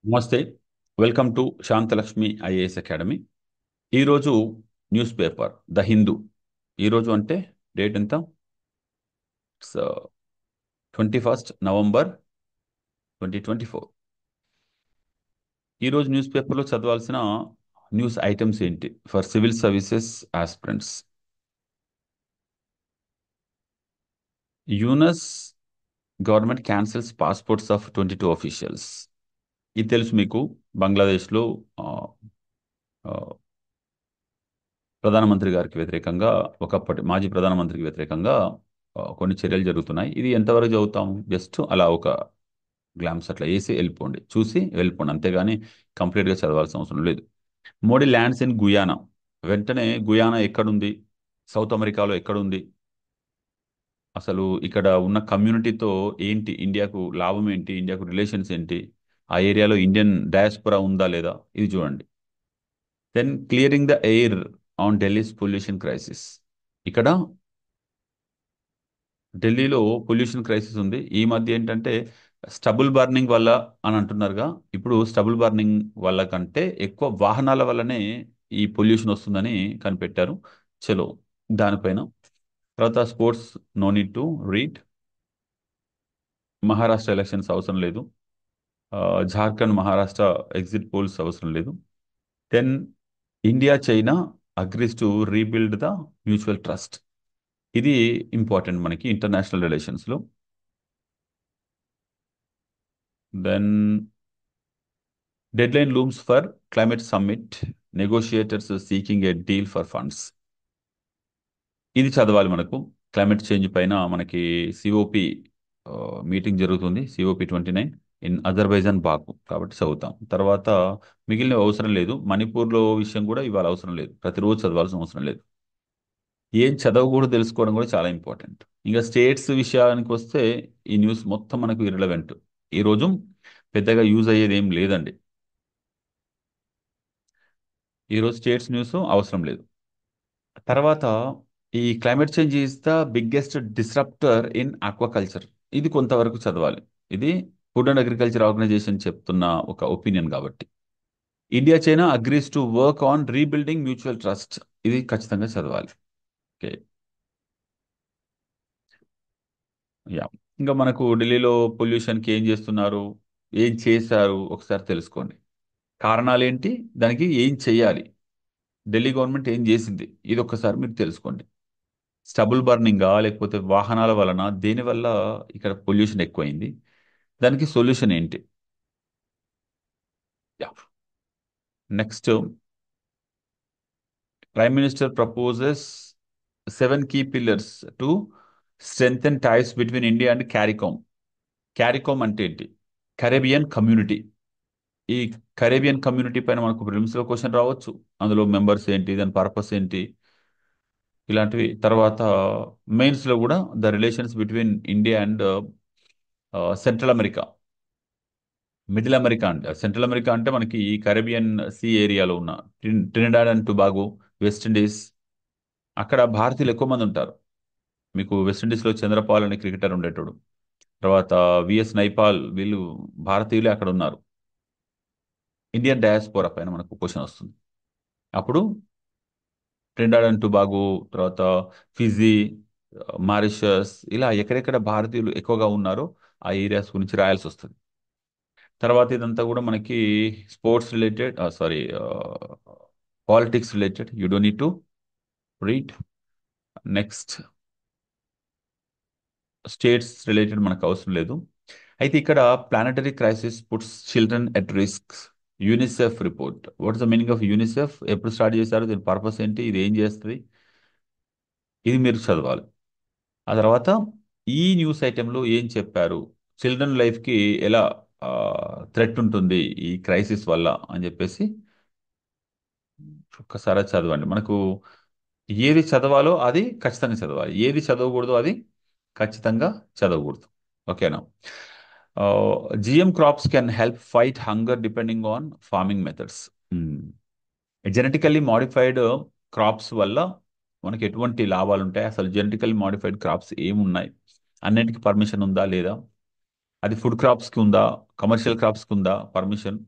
నమస్తే. Welcome to Shantalakshmi IAS academy. ఈరోజు news paper the Hindu. ఈరోజు అంటే డేట్ ఎంత? 21 నవంబర్ 2024. ఈరోజు న్యూస్ పేపర్లో చదవాల్సిన న్యూస్ ఐటమ్స్ ఏంటి for civil services aspirants? Yunus government cancels passports of 22 officials. ఇది తెలుసు మీకు. బంగ్లాదేశ్లో ఆ, ఆ, ప్రధానమంత్రి గారికి వ్యతిరేకంగా, ఒకప్పటి మాజీ ప్రధానమంత్రికి వ్యతిరేకంగా కొన్ని చర్యలు జరుగుతున్నాయి. ఇది ఎంతవరకు చదువుతాము? జస్ట్ అలా ఒక గ్లామ్స్ అట్లా వేసి వెళ్ళిపోండి, చూసి వెళ్ళిపోండి, అంతేగాని కంప్లీట్గా చదవాల్సిన అవసరం లేదు. Modi lands in Guyana. వెంటనే గుయానా ఎక్కడుంది? సౌత్ అమెరికాలో ఎక్కడుంది? అసలు ఇక్కడ ఉన్న కమ్యూనిటీతో ఏంటి ఇండియాకు లాభం, ఏంటి ఇండియాకు రిలేషన్స్ ఏంటి, ఆ ఏరియాలో ఇండియన్ డయాస్పోరా ఉందా లేదా, ఇది చూడండి. Then clearing the air on Delhi's pollution crisis. ఇక్కడ ఢిల్లీలో పొల్యూషన్ క్రైసిస్ ఉంది. ఈ మధ్య ఏంటంటే స్టబుల్ బర్నింగ్ వల్ల అని అంటున్నారుగా. ఇప్పుడు స్టబుల్ బర్నింగ్ వల్ల కంటే ఎక్కువ వాహనాల వల్లనే ఈ పొల్యూషన్ వస్తుందని కనిపెట్టారు. చలో దానిపైన. తర్వాత sports, no need to read. Maharashtra elections అవసరం లేదు. జార్ఖండ్, మహారాష్ట్ర ఎగ్జిట్ పోల్స్ అవసరం లేదు. Then India China agrees to rebuild the mutual trust. ఇది ఇంపార్టెంట్ మనకి ఇంటర్నేషనల్ రిలేషన్స్లో. Then deadline looms for climate summit, negotiators seeking a deal for funds. ఇది చదవాలి మనకు. క్లైమేట్ చేంజ్ పైన మనకి సిఓపి మీటింగ్ జరుగుతుంది, COP29 ఇన్ అజర్బైజాన్ బాకు, కాబట్టి చదువుతాం. తర్వాత మిగిలినవి అవసరం లేదు. మణిపూర్లో విషయం కూడా ఇవాళ అవసరం లేదు, ప్రతిరోజు చదవాల్సిన అవసరం లేదు. ఏం చదవకూడదు తెలుసుకోవడం కూడా చాలా ఇంపార్టెంట్. ఇంకా స్టేట్స్ విషయానికి వస్తే ఈ న్యూస్ మొత్తం మనకు ఇర్రెలవెంట్. ఈరోజు పెద్దగా యూజ్ అయ్యేది ఏం లేదండి. ఈరోజు స్టేట్స్ న్యూస్ అవసరం లేదు. తర్వాత ఈ climate change is the biggest disruptor in aquaculture. ఇది కొంతవరకు చదవాలి. ఇది ఫుడ్ అండ్ అగ్రికల్చర్ ఆర్గనైజేషన్ చెప్తున్న ఒక ఒపీనియన్ కాబట్టి. India China agrees to work on rebuilding mutual trust. ఇది ఖచ్చితంగా చదవాలి. ఓకే. యా. ఇంకా మనకు ఢిల్లీలో పొల్యూషన్కి ఏం చేస్తున్నారు, ఏం చేశారు ఒకసారి తెలుసుకోండి. కారణాలు ఏంటి, దానికి ఏం చేయాలి, ఢిల్లీ గవర్నమెంట్ ఏం చేసింది, ఇది ఒక్కసారి మీరు తెలుసుకోండి. స్టబుల్ బర్నింగా, లేకపోతే వాహనాల వలన, దేనివల్ల ఇక్కడ పొల్యూషన్ ఎక్కువైంది, దానికి సొల్యూషన్ ఏంటి? Yeah. Next, prime minister proposes 7 key pillars to strengthen ties between India and CARICOM. CARICOM అంటే ఏంటి? Caribbean community. ఈ కరేబియన్ కమ్యూనిటీ పైన మనకు ప్రిలిమ్స్లో క్వశ్చన్ రావచ్చు. అందులో మెంబర్స్ ఏంటి, దాని పర్పస్ ఏంటి, ఇలాంటివి. తర్వాత మెయిన్స్లో కూడా the relations between India and central America. Middle America అంటే, సెంట్రల్ అమెరికా అంటే మనకి ఈ కరేబియన్ సీ ఏరియాలో ఉన్న Trinidad and Tobago, west Indies. అక్కడ భారతీయులు ఎక్కువ మంది ఉంటారు. మీకు వెస్ట్ ఇండీస్లో చంద్రపాల్ అనే క్రికెటర్ ఉండేటోడు. తర్వాత విఎస్ నైపాల్, వీళ్ళు భారతీయులే అక్కడ ఉన్నారు. ఇండియన్ డయాస్పోరా పైన మనకు క్వశ్చన్ వస్తుంది. అప్పుడు ట్రినిడాడ్ అండ్ టొబాగో, తర్వాత ఫిజీ, మారిషస్, ఇలా ఎక్కడెక్కడ భారతీయులు ఎక్కువగా ఉన్నారో ఆ ఏరియాస్ గురించి రాయాల్సి వస్తుంది. తర్వాత ఇదంతా కూడా మనకి sports related, sorry, politics related. You don't need to read. Next, states related మనకు అవసరం లేదు. అయితే ఇక్కడ planetary crisis puts children at risk. UNICEF report. What is the meaning of UNICEF, ఎప్పుడు స్టార్ట్ చేశారు, దీని పర్పస్ ఏంటి, ఇది ఏం చేస్తుంది, ఇది మీరు చదవాలి. ఆ తర్వాత ఈ న్యూస్ ఐటెంలో ఏం చెప్పారు, చిల్డ్రన్ లైఫ్కి ఎలా థ్రెట్ ఉంటుంది ఈ క్రైసిస్ వల్ల అని చెప్పేసి ఒక్కసారి చదవండి. మనకు ఏది చదవాలో అది ఖచ్చితంగా చదవాలి, ఏది చదవకూడదో అది ఖచ్చితంగా చదవకూడదు. ఓకేనా? GM crops can help fight hunger depending on farming methods. Genetically modified crops వల్ల మనకి ఎటువంటి లాభాలు ఉంటాయి, అసలు జెనెటికల్లీ మాడిఫైడ్ క్రాప్స్ ఏమున్నాయి, అన్నిటికీ పర్మిషన్ ఉందా లేదా, అది ఫుడ్ క్రాప్స్కి ఉందా, కమర్షియల్ క్రాప్స్కి ఉందా పర్మిషన్?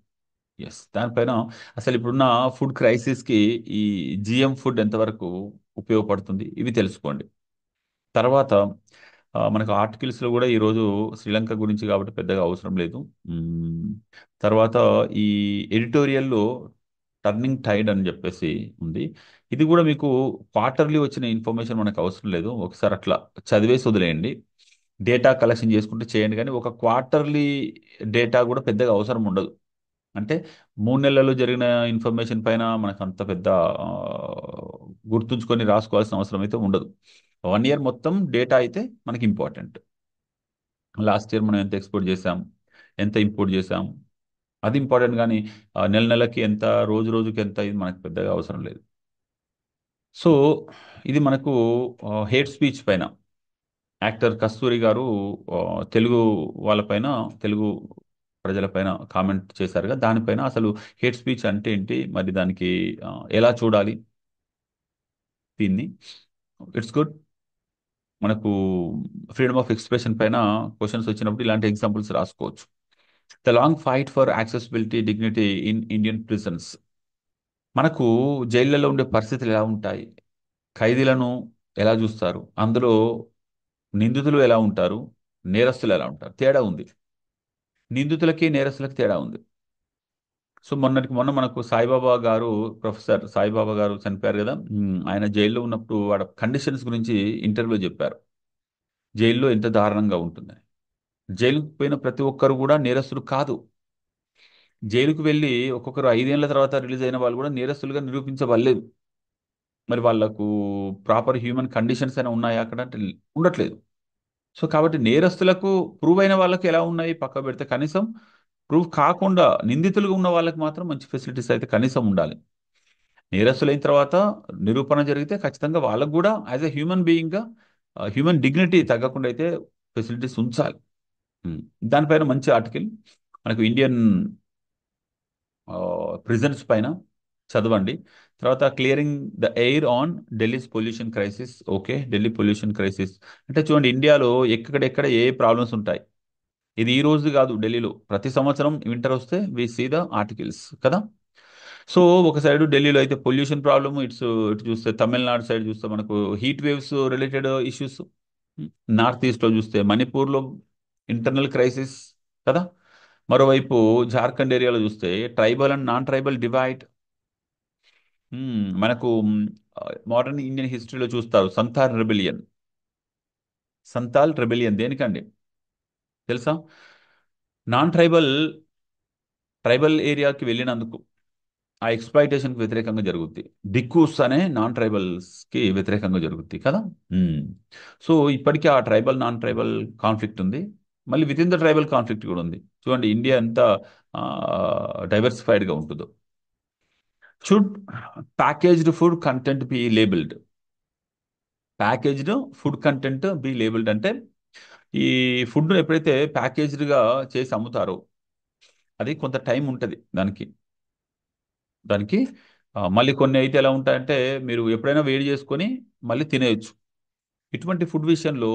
ఎస్. దానిపైన అసలు ఇప్పుడున్న ఫుడ్ క్రైసిస్కి ఈ జిఎం ఫుడ్ ఎంతవరకు ఉపయోగపడుతుంది, ఇవి తెలుసుకోండి. తర్వాత మనకు ఆర్టికల్స్లో కూడా ఈరోజు శ్రీలంక గురించి కాబట్టి పెద్దగా అవసరం లేదు. మ్మ్. తర్వాత ఈ ఎడిటోరియల్లో టర్నింగ్ టైడ్ అని చెప్పేసి ఉంది. ఇది కూడా మీకు క్వార్టర్లీ వచ్చిన ఇన్ఫర్మేషన్ మనకు అవసరం లేదు, ఒకసారి అట్లా చదివేసి వదిలేయండి. డేటా కలెక్షన్ చేసుకుంటే చేయండి, కానీ ఒక క్వార్టర్లీ డేటా కూడా పెద్దగా అవసరం ఉండదు. అంటే 3 నెలల్లో జరిగిన ఇన్ఫర్మేషన్ పైన మనకు అంత పెద్ద ఆ, గుర్తుంచుకొని రాసుకోవాల్సిన అవసరం అయితే ఉండదు. 1 ఇయర్ మొత్తం డేటా అయితే మనకి ఇంపార్టెంట్. లాస్ట్ ఇయర్ మనం ఎంత ఎక్స్పోర్ట్ చేసాం, ఎంత ఇంపోర్ట్ చేసాం, అది ఇంపార్టెంట్. కానీ నెల నెలకి ఎంత, రోజు రోజుకి ఎంత, ఇది మనకు పెద్దగా అవసరం లేదు. సో ఇది మనకు హేట్ స్పీచ్ పైన యాక్టర్ కస్తూరి గారు ఆ, తెలుగు వాళ్ళపైన, తెలుగు ప్రజలపైన కామెంట్ చేశారు కదా, దానిపైన అసలు హేట్ స్పీచ్ అంటే ఏంటి, మరి దానికి ఆ, ఎలా చూడాలి దీన్ని. It's good. మనకు ఫ్రీడమ్ ఆఫ్ ఎక్స్ప్రెషన్ పైన క్వశ్చన్స్ వచ్చినప్పుడు ఇలాంటి ఎగ్జాంపుల్స్ రాసుకోవచ్చు. The long fight for accessibility dignity in Indian prisons. మనకు జైళ్ళలో ఉండే పరిస్థితులు ఎలా ఉంటాయి, ఖైదీలను ఎలా చూస్తారు, అందులో నిందితులు ఎలా ఉంటారు, నేరస్తులు ఎలా ఉంటారు, తేడా ఉంది. నిందితులకి నేరస్తులకి తేడా ఉంది. సో మొన్నటికి మొన్న మనకు సాయిబాబా గారు, ప్రొఫెసర్ సాయిబాబా గారు చనిపోయారు కదా. ఆయన జైల్లో ఉన్నప్పుడు వాడ కండిషన్స్ గురించి ఇంటర్వ్యూలో చెప్పారు, జైల్లో ఎంత దారుణంగా ఉంటుందని. జైలుకు పోయిన ప్రతి ఒక్కరు కూడా నేరస్తులు కాదు. జైలుకు వెళ్ళి ఒక్కొక్కరు 5 ఏళ్ల తర్వాత రిలీజ్ అయిన వాళ్ళు కూడా నేరస్తులుగా నిరూపించబడలేదు. మరి వాళ్ళకు ప్రాపర్ హ్యూమన్ కండిషన్స్ అయినా ఉన్నాయా అక్కడ అంటే ఉండట్లేదు. సో కాబట్టి నేరస్తులకు ప్రూవ్ అయిన వాళ్ళకి ఎలా ఉన్నాయి పక్క పెడితే, కనీసం ప్రూవ్ కాకుండా నిందితులుగా ఉన్న వాళ్ళకి మాత్రం మంచి ఫెసిలిటీస్ అయితే కనీసం ఉండాలి. నేరస్తులైన తర్వాత నిరూపణ జరిగితే ఖచ్చితంగా వాళ్ళకు కూడా యాజ్ ఎ హ్యూమన్ బీయింగ్గా హ్యూమన్ డిగ్నిటీ తగ్గకుండా అయితే ఫెసిలిటీస్ ఉంచాలి. ఉమ్. దానిపైన మంచి ఆర్టికల్ మనకు ఇండియన్ ప్రిజన్స్ పైన చదవండి. తర్వాత clearing the air on Delhi's pollution crisis. Okay, Delhi pollution crisis అంటే చూడండి, ఇండియాలో ఎక్కడెక్కడ ఏ ప్రాబ్లమ్స్ ఉంటాయి. ఇది ఈ రోజు కాదు, ఢిల్లీలో ప్రతి సంవత్సరం వింటర్ వస్తే వి సీ ద ఆర్టికల్స్ కదా. సో ఒక సైడ్ ఢిల్లీలో అయితే పొల్యూషన్ ప్రాబ్లమ్, ఇటు చూస్తే తమిళనాడు సైడ్ చూస్తే మనకు heat waves related issues, north ఈస్ట్లో చూస్తే మణిపూర్లో ఇంటర్నల్ క్రైసిస్ కదా. మరోవైపు జార్ఖండ్ ఏరియాలో చూస్తే tribal and non tribal divide. మనకు మోడర్న్ ఇండియన్ హిస్టరీలో చూస్తారు సంతాల్ రెబెలియన్. సంతాల్ రెబెలియన్ దేనికండి తెలుసా? నాన్ ట్రైబల్ ట్రైబల్ ఏరియాకి వెళ్ళినందుకు ఆ ఎక్స్ప్లాయిటేషన్కి వ్యతిరేకంగా జరుగుద్ది. దిక్కూస్ అనే నాన్ ట్రైబల్స్కి వ్యతిరేకంగా జరుగుద్ది కదా. మ్మ్. సో ఇప్పటికీ ఆ ట్రైబల్ నాన్ ట్రైబల్ కాన్ఫ్లిక్ట్ ఉంది. మళ్ళీ within the tribal conflict కూడా ఉంది. చూడండి ఇండియా ఎంత డైవర్సిఫైడ్గా ఉంటుందో. Should packaged food content be labelled. Packaged food content be labelled అంటే ఈ ఫుడ్ ఎప్పుడైతే ప్యాకేజ్డ్గా చేసి అమ్ముతారో అది కొంత టైం ఉంటుంది దానికి. దానికి మళ్ళీ కొన్ని అయితే ఎలా ఉంటాయంటే మీరు ఎప్పుడైనా వేడి చేసుకొని మళ్ళీ తినేయచ్చు. ఇటువంటి ఫుడ్ విషయంలో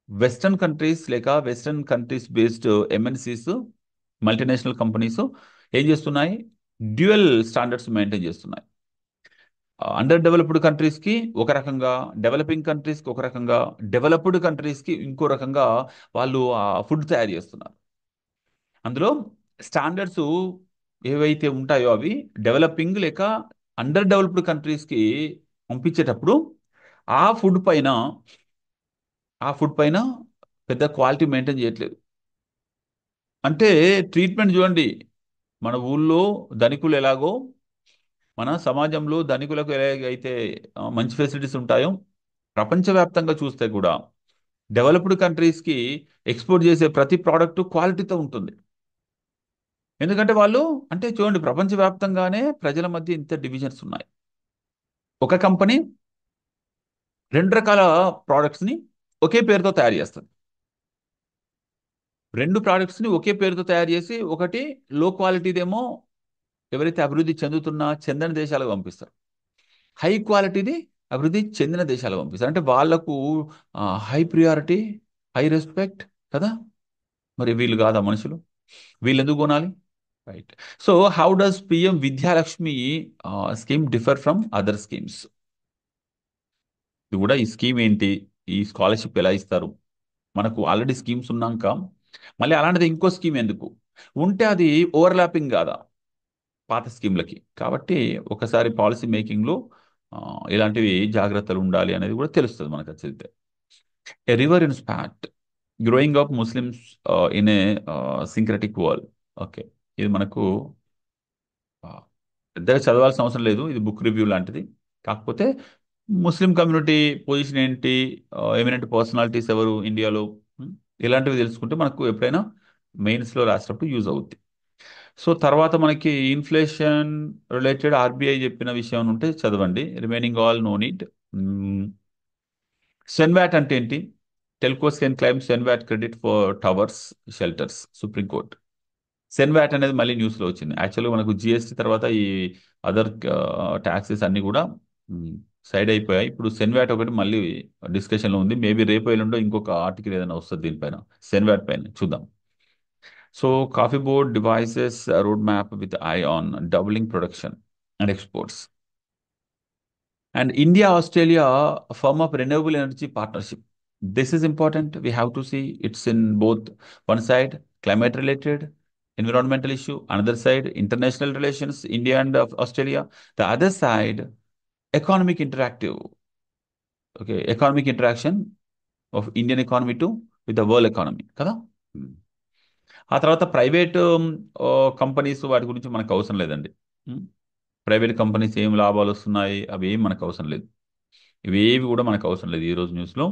వెస్టర్న్ కంట్రీస్ లేక western countries based MNCs, multinational companies ఏం చేస్తున్నాయి, డ్యూయల్ స్టాండర్డ్స్ మెయింటైన్ చేస్తున్నాయి. అండర్ డెవలప్డ్ కంట్రీస్కి ఒక రకంగా, డెవలపింగ్ కంట్రీస్కి ఒక రకంగా, డెవలప్డ్ కంట్రీస్కి ఇంకో రకంగా వాళ్ళు ఫుడ్ తయారు చేస్తున్నారు. అందులో స్టాండర్డ్స్ ఏవైతే ఉంటాయో అవి డెవలపింగ్ లేక అండర్ డెవలప్డ్ కంట్రీస్కి పంపించేటప్పుడు ఆ ఫుడ్ పైన ఆ ఫుడ్ పైన పెద్ద క్వాలిటీ మెయింటైన్ చేయట్లేదు. అంటే ట్రీట్మెంట్ చూడండి, మన ఊళ్ళో ధనికులు ఎలాగో, మన సమాజంలో ధనికులకు ఎలాగైతే మంచి ఫెసిలిటీస్ ఉంటాయో, ప్రపంచవ్యాప్తంగా చూస్తే కూడా డెవలప్డ్ కంట్రీస్కి ఎక్స్పోర్ట్ చేసే ప్రతి ప్రోడక్ట్ క్వాలిటీతో ఉంటుంది. ఎందుకంటే వాళ్ళు, అంటే చూడండి ప్రపంచవ్యాప్తంగానే ప్రజల మధ్య ఇంత డివిజన్స్ ఉన్నాయి. ఒక కంపెనీ 2 రకాల ప్రోడక్ట్స్ని ఒకే పేరుతో తయారు చేస్తుంది. 2 ప్రోడక్ట్స్ని ఒకే పేరుతో తయారు చేసి ఒకటి లో క్వాలిటీదేమో ఎవరైతే అభివృద్ధి చెందని దేశాలకు పంపిస్తారు, హై క్వాలిటీది అభివృద్ధి చెందిన దేశాలకు పంపిస్తారు. అంటే వాళ్లకు హై ప్రియారిటీ, హై రెస్పెక్ట్ కదా. మరి వీళ్ళు కాదా మనుషులు? వీళ్ళు ఎందుకు కొనాలి? Right. So how does PM Vidyalakshmi scheme differ from other schemes? ఇది కూడా, ఈ స్కీమ్ ఏంటి, ఈ స్కాలర్షిప్ ఎలా ఇస్తారు, మనకు ఆల్రెడీ స్కీమ్స్ ఉన్నాక మళ్ళీ అలాంటిది ఇంకో స్కీమ్ ఎందుకు ఉంటే, అది ఓవర్లాపింగ్ కాదా పాత స్కీమ్లకి? కాబట్టి ఒకసారి పాలసీ మేకింగ్లో ఇలాంటివి జాగ్రత్తలు ఉండాలి అనేది కూడా తెలుస్తుంది మనకు అది చదివితే. A river in spate, growing up Muslims in a syncretic world. Okay, ఇది మనకు ఆ, పెద్దగా చదవాల్సిన అవసరం లేదు, ఇది బుక్ రివ్యూ లాంటిది. కాకపోతే ముస్లిం కమ్యూనిటీ పొజిషన్ ఏంటి, ఎమినెంట్ పర్సనాలిటీస్ ఎవరు ఇండియాలో, ఉం, ఇలాంటివి తెలుసుకుంటే మనకు ఎప్పుడైనా మెయిన్స్లో రాసేటప్పుడు యూజ్ అవుద్ది. సో తర్వాత మనకి ఇన్ఫ్లేషన్ రిలేటెడ్ ఆర్బీఐ చెప్పిన విషయం ఉంటే చదవండి, remaining all no need. CENVAT అంటే ఏంటి? Telcos can claim CENVAT credit for towers shelters, supreme court. CENVAT అనేది మళ్ళీ న్యూస్లో వచ్చింది. యాక్చువల్గా మనకు జిఎస్టీ తర్వాత ఈ అదర్ ట్యాక్సెస్ అన్ని కూడా సైడ్ అయిపోయాయి. ఇప్పుడు సెన్వాట్ ఒకటి మళ్ళీ డిస్కషన్లో ఉంది. మేబీ రేపు ఎల్లుండో ఇంకొక ఆర్టికల్ ఏదైనా వస్తుంది దీనిపైన, సెన్వాట్ పైన చూద్దాం. So coffee board devices road map with I on doubling production and exports. And India Australia firm up renewable energy partnership. This is important. We have to see it's in both, one side climate related environmental issue, another side international relations, India and Australia. The other side economic interactive. Okay, economic interaction of Indian economy to with the world economy. కదా? Hmm. ఆ తర్వాత private companies వాటి గురించి మనకు అవసరం లేదండి. Private companies ఏం లాభాలు వస్తున్నాయి అవి ఏం మనకు అవసరం లేదు. ఇవేవి కూడా మనకు అవసరం లేదు ఈరోజు న్యూస్లో.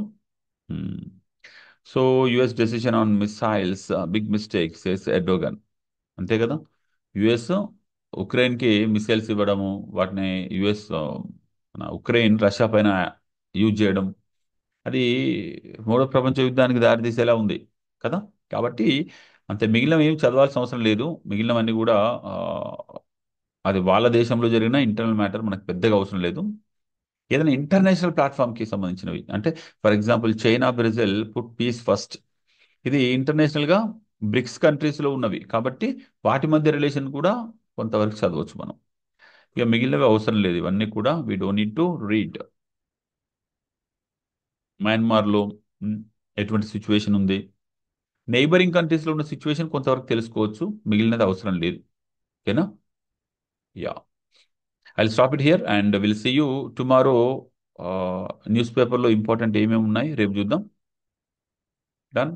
So US decision on missiles big mistake says Erdogan. అంతే కదా, యుఎస్ ఉక్రెయిన్కి మిసైల్స్ ఇవ్వడము, వాటిని యుఎస్ మన ఉక్రెయిన్ రష్యా పైన యూజ్ చేయడం, అది మూడో ప్రపంచ యుద్ధానికి దారితీసేలా ఉంది కదా. కాబట్టి అంతే, మిగిలినవి ఏం చదవాల్సిన అవసరం లేదు. మిగిలినవన్నీ కూడా ఆ, అది వాళ్ళ దేశంలో జరిగిన ఇంటర్నల్ మ్యాటర్, మనకు పెద్దగా అవసరం లేదు. ఏదైనా ఇంటర్నేషనల్ ప్లాట్ఫామ్కి సంబంధించినవి అంటే, for example China Brazil put peace first, ఇది ఇంటర్నేషనల్గా బ్రిక్స్ కంట్రీస్లో ఉన్నవి కాబట్టి వాటి మధ్య రిలేషన్ కూడా కొంతవరకు చదవచ్చు మనం. ఇక మిగిలినవి అవసరం లేదు, ఇవన్నీ కూడా we don't need to read. మయన్మార్లో ఉమ్, ఎటువంటి సిచ్యువేషన్ ఉంది, నైబరింగ్ కంట్రీస్లో ఉన్న సిచ్యువేషన్ కొంతవరకు తెలుసుకోవచ్చు, మిగిలినది అవసరం లేదు. ఓకేనా? Yeah, I stop it here and will see you tomorrow. News పేపర్లో ఇంపార్టెంట్ ఏమేమి ఉన్నాయి రేపు చూద్దాం. డన్.